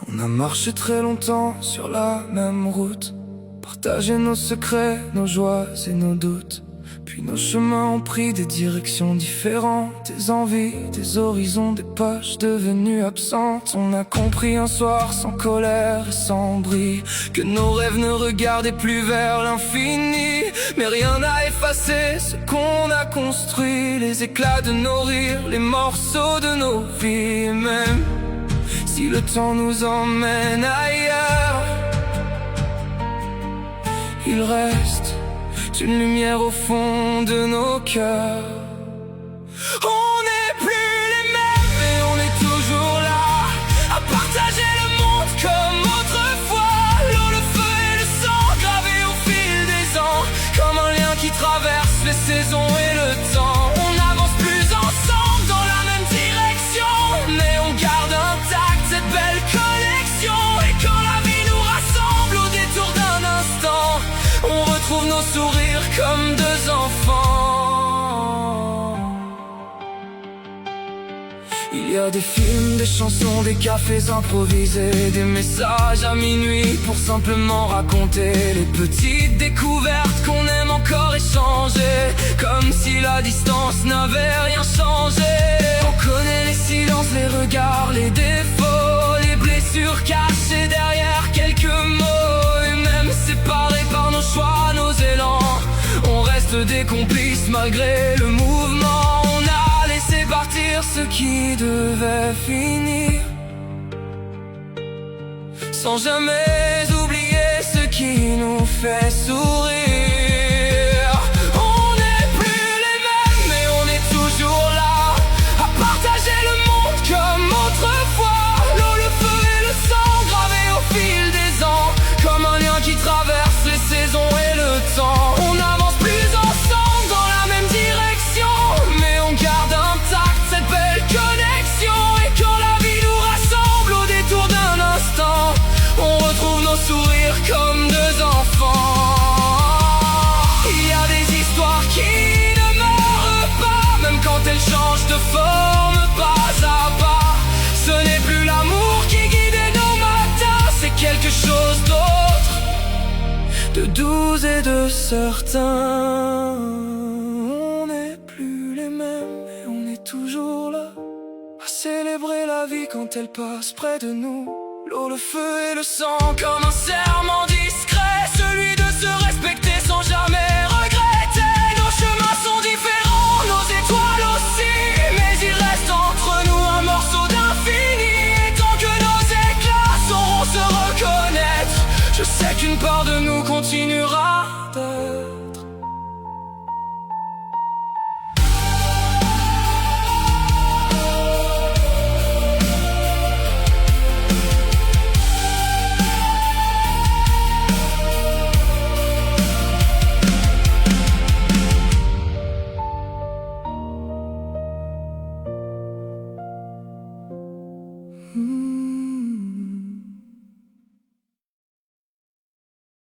On a marché très longtemps sur la même route, partagé nos secrets, nos joies et nos doutes. Puis nos chemins ont pris des directions différentes, des envies, des horizons, des pages devenues absentes. On a compris un soir sans colère et sans bruit que nos rêves ne regardaient plus vers l'infini. Mais rien n'a effacé ce qu'on a construit, les éclats de nos rires, les morceaux de nos vies. Même si le temps nous emmène ailleurs, il reste une lumière au fond de nos cœurs. On n'est plus les mêmes, mais on est toujours là, à partager le monde comme autrefois. L'eau, le feu et le sang, gravés au fil des ans, comme un lien qui traverse les saisons et le temps. On n'avance plus ensemble dans la même direction, mais on garde intacte cette belle connexion. Et quand la vie nous rassemble au détour d'un instant, on retrouve nos sourires comme deux enfants. Il y a des films, des chansons, des cafés improvisés, des messages à minuit pour simplement raconter les petites découvertes qu'on aime encore échanger, comme si la distance n'avait rien changé. On connaît les silences, les regards, les défauts, les blessures cachées derrière quelques mots. Et même séparés par nos choix, nos élans, on reste des complices malgré le mouvement. On a laissé partir ce qui devait finir, sans jamais oublier ce qui nous fait sourire. On n'est plus les mêmes, mais on est toujours là, à partager le monde comme autrefois. L'eau, le feu et le sang, gravés au fil des ans, comme un lien qui traverse les saisons et le temps. On n'avance plus ensemble dans la même direction, mais on garde intacte cette belle connexion. Et quand la vie nous rassemble au détour d'un instant, on retrouve nos sourires comme deux enfants. Il y a des histoires qui ne meurent pas, même quand elles changent de forme pas à pas. Ce n'est plus l'amour qui guidait nos matins, c'est quelque chose d'autre, de doux et de certain. On n'est plus les mêmes, mais on est toujours là, à célébrer la vie quand elle passe près de nous. L'eau, le feu et le sang, comme un serment discret, celui de se respecter sans jamais